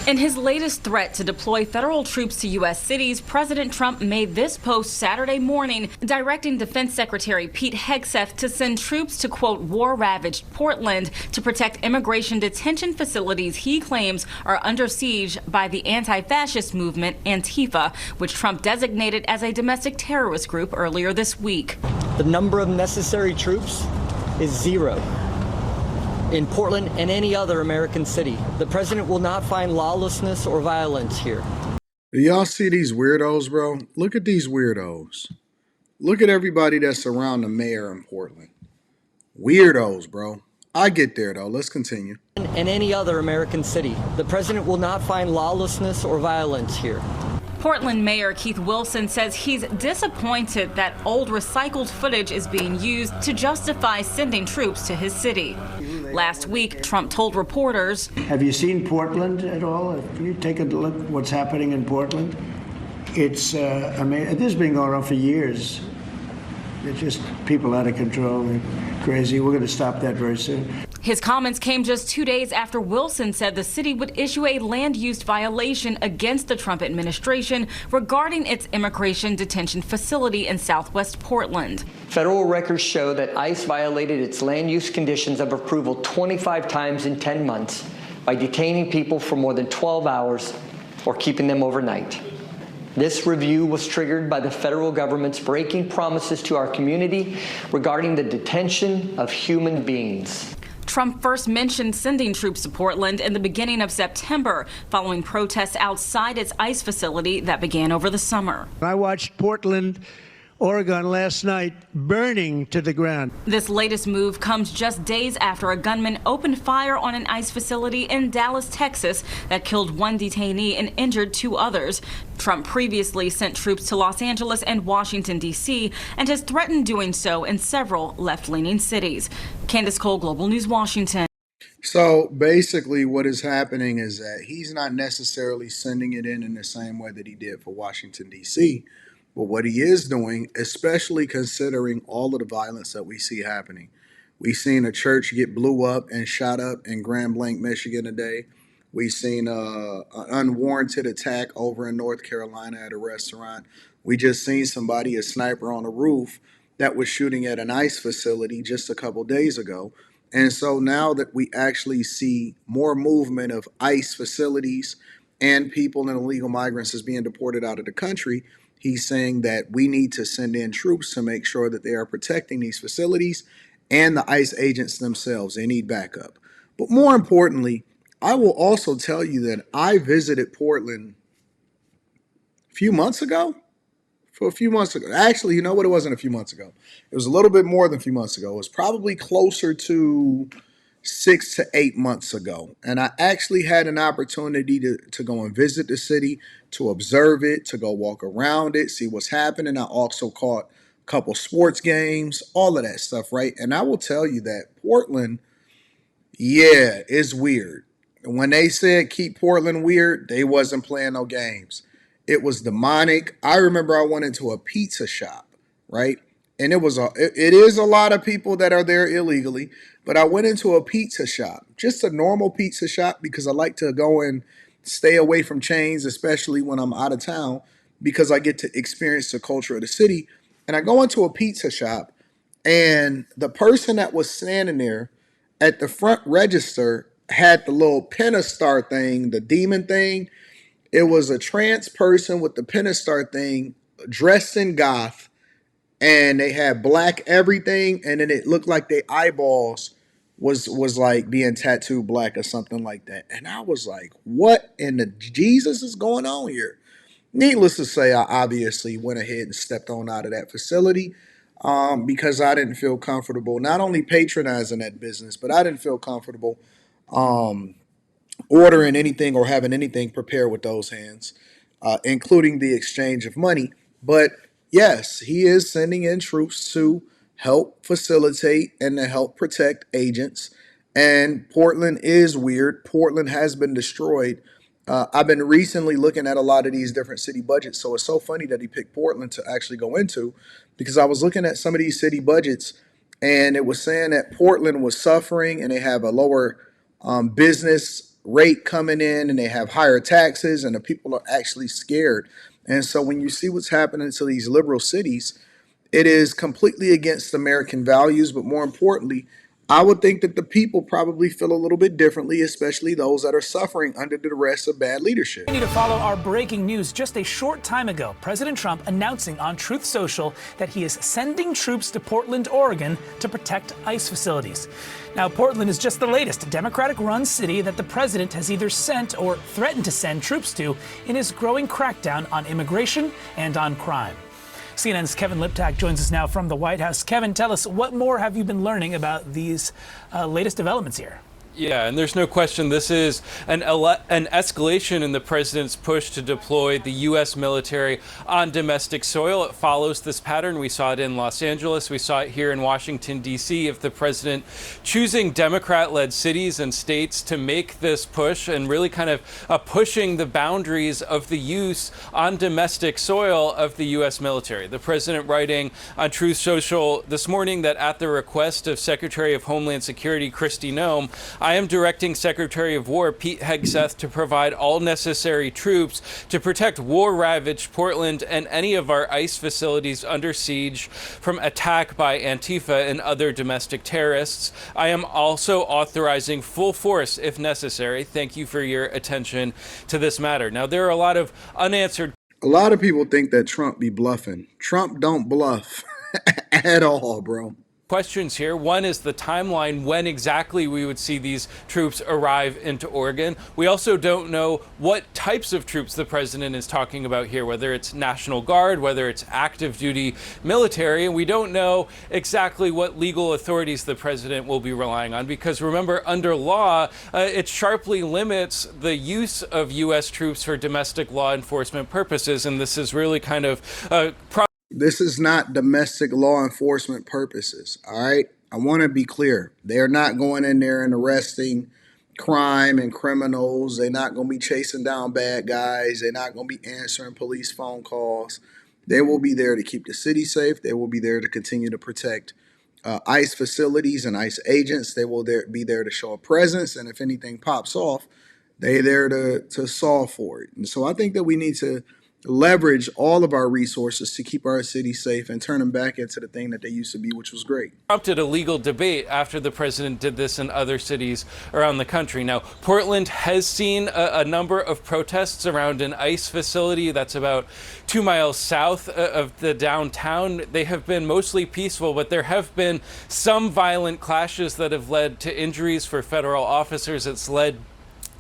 In his latest threat to deploy federal troops to U.S. cities, President Trump made this post Saturday morning, directing Defense Secretary Pete Hegseth to send troops to, quote, war-ravaged Portland to protect immigration detention facilities he claims are under siege by the anti-fascist movement Antifa, which Trump designated as a domestic terrorist group earlier this week. The number of necessary troops is 0. In Portland and any other American city. The president will not find lawlessness or violence here. Do y'all see these weirdos, bro? Look at these weirdos. Look at everybody that's around the mayor in Portland. Weirdos, bro. I get there, though. Let's continue. In any other American city. The president will not find lawlessness or violence here. Portland Mayor Keith Wilson says he's disappointed that old recycled footage is being used to justify sending troops to his city. Last week, Trump told reporters, "Have you seen Portland at all? If you take a look at what's happening in Portland, it's, I mean, this has been going on for years. It's just people out of control and crazy. We're going to stop that very soon." His comments came just 2 days after Wilson said the city would issue a land use violation against the Trump administration regarding its immigration detention facility in Southwest Portland. Federal records show that ICE violated its land use conditions of approval 25 times in 10 months by detaining people for more than 12 hours or keeping them overnight. This review was triggered by the federal government's breaking promises to our community regarding the detention of human beings. Trump first mentioned sending troops to Portland in the beginning of September, following protests outside its ICE facility that began over the summer. I watched Portland, Oregon last night burning to the ground. This latest move comes just days after a gunman opened fire on an ICE facility in Dallas, Texas, that killed one detainee and injured 2 others. Trump previously sent troops to Los Angeles and Washington, D.C., and has threatened doing so in several left-leaning cities. Candace Cole, Global News, Washington. So basically what is happening is that he's not necessarily sending it in the same way that he did for Washington, D.C., but what he is doing, especially considering all of the violence that we see happening. We've seen a church get blew up and shot up in Grand Blanc, Michigan today. We've seen an unwarranted attack over in North Carolina at a restaurant. We just seen somebody, a sniper on a roof, that was shooting at an ICE facility just a couple days ago. And so now that we actually see more movement of ICE facilities and people and illegal migrants is being deported out of the country, he's saying that we need to send in troops to make sure that they are protecting these facilities and the ICE agents themselves. They need backup. But more importantly, I will also tell you that I visited Portland a few months ago. Actually, you know what? It wasn't a few months ago. It was a little bit more than a few months ago. It was probably closer to 6 to 8 months ago. And I actually had an opportunity to go and visit the city, to observe it, to go walk around it, see what's happening. I also caught a couple sports games, all of that stuff, right? And I will tell you that Portland, yeah, is weird. When they said keep Portland weird, they wasn't playing no games. It was demonic. I remember I went into a pizza shop, right? And it is a lot of people that are there illegally, but I went into a pizza shop, just a normal pizza shop, because I like to go and stay away from chains, especially when I'm out of town, because I get to experience the culture of the city. And I go into a pizza shop, and the person that was standing there at the front register had the little pentastar thing, the demon thing. It was a trans person with the pentastar thing, dressed in goth, and they had black everything, and then it looked like their eyeballs was like being tattooed black or something like that. And I was like, what in the Jesus is going on here? Needless to say, I obviously went ahead and stepped on out of that facility because I didn't feel comfortable not only patronizing that business, but I didn't feel comfortable ordering anything or having anything prepared with those hands, including the exchange of money. But yes, he is sending in troops to help facilitate and to help protect agents. And Portland is weird. Portland has been destroyed. I've been recently looking at a lot of these different city budgets. So it's so funny that he picked Portland to actually go into, because I was looking at some of these city budgets and it was saying that Portland was suffering and they have a lower business rate coming in and they have higher taxes and the people are actually scared. And so when you see what's happening to these liberal cities, it is completely against American values, but more importantly, I would think that the people probably feel a little bit differently, especially those that are suffering under the duress of bad leadership. Continue to follow our breaking news. Just a short time ago, President Trump announcing on Truth Social that he is sending troops to Portland, Oregon to protect ICE facilities. Now, Portland is just the latest Democratic-run city that the president has either sent or threatened to send troops to in his growing crackdown on immigration and on crime. CNN's Kevin Liptak joins us now from the White House. Kevin, tell us, what more have you been learning about these latest developments here? Yeah, and there's no question this is an escalation in the president's push to deploy the U.S. military on domestic soil. It follows this pattern. We saw it in Los Angeles. We saw it here in Washington, D.C. Of the president choosing Democrat-led cities and states to make this push and really kind of pushing the boundaries of the use on domestic soil of the U.S. military. The president writing on Truth Social this morning that at the request of Secretary of Homeland Security Kristi Noem, I am directing Secretary of War Pete Hegseth to provide all necessary troops to protect war-ravaged Portland and any of our ICE facilities under siege from attack by Antifa and other domestic terrorists. I am also authorizing full force if necessary. Thank you for your attention to this matter. Now, there are a lot of unanswered. A lot of people think that Trump be bluffing. Trump don't bluff at all, bro. Questions here. One is the timeline, when exactly we would see these troops arrive into Oregon. We also don't know what types of troops the president is talking about here, whether it's National Guard, whether it's active duty military. And we don't know exactly what legal authorities the president will be relying on, because remember, under law, it sharply limits the use of U.S. troops for domestic law enforcement purposes. And this is really kind of This is not domestic law enforcement purposes, all right? I want to be clear. They're not going in there and arresting crime and criminals. They're not going to be chasing down bad guys. They're not going to be answering police phone calls. They will be there to keep the city safe. They will be there to continue to protect ICE facilities and ICE agents. They will be there to show a presence. And if anything pops off, they're there to solve for it. And so I think that we need to leverage all of our resources to keep our city safe and turn them back into the thing that they used to be, which was great. Prompted a legal debate after the president did this in other cities around the country. Now, Portland has seen a number of protests around an ICE facility that's about 2 miles south of the downtown. They have been mostly peaceful, but there have been some violent clashes that have led to injuries for federal officers. It's led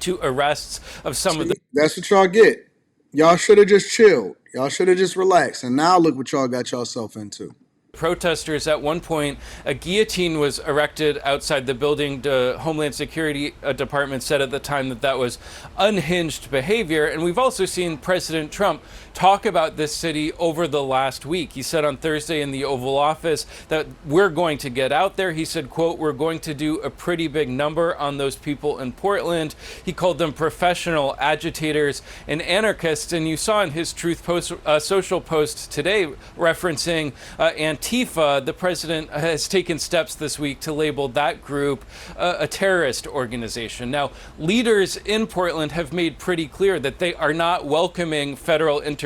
to arrests of some of the... That's what y'all get. Y'all should have just chilled. Y'all should have just relaxed. And now look what y'all got yourself into. Protesters, at one point, a guillotine was erected outside the building. The Homeland Security Department said at the time that that was unhinged behavior. And we've also seen President Trump talk about this city over the last week. He said on Thursday in the Oval Office that we're going to get out there. He said, quote, "We're going to do a pretty big number on those people in Portland." He called them professional agitators and anarchists. And you saw in his Truth Social post today referencing Antifa, the president has taken steps this week to label that group a terrorist organization. Now, leaders in Portland have made pretty clear that they are not welcoming federal intervention.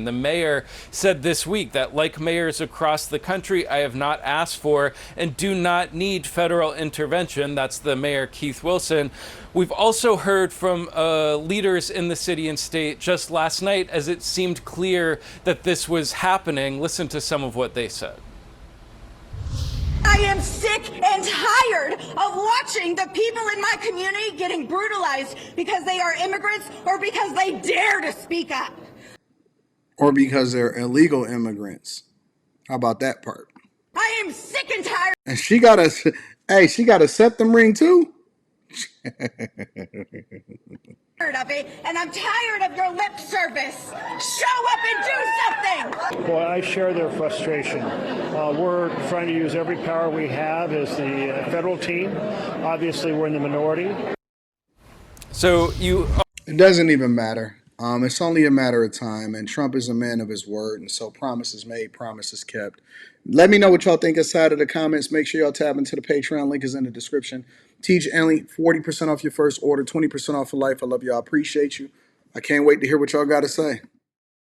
The mayor said this week that, like mayors across the country, I have not asked for and do not need federal intervention. That's the mayor, Keith Wilson. We've also heard from leaders in the city and state just last night as it seemed clear that this was happening. Listen to some of what they said. I am sick and tired of watching the people in my community getting brutalized because they are immigrants or because they dare to speak up. Or because they're illegal immigrants. How about that part? I am sick and tired. And she got a septum ring too? Of it, and I'm tired of your lip service. Show up and do something. Boy, I share their frustration. We're trying to use every power we have as the federal team. Obviously, we're in the minority. So It doesn't even matter. It's only a matter of time, and Trump is a man of his word, and so promises made, promises kept. Let me know what y'all think inside of the comments. Make sure y'all tap into the Patreon. Link is in the description. Teach only 40% off your first order, 20% off for life. I love y'all. I appreciate you. I can't wait to hear what y'all got to say.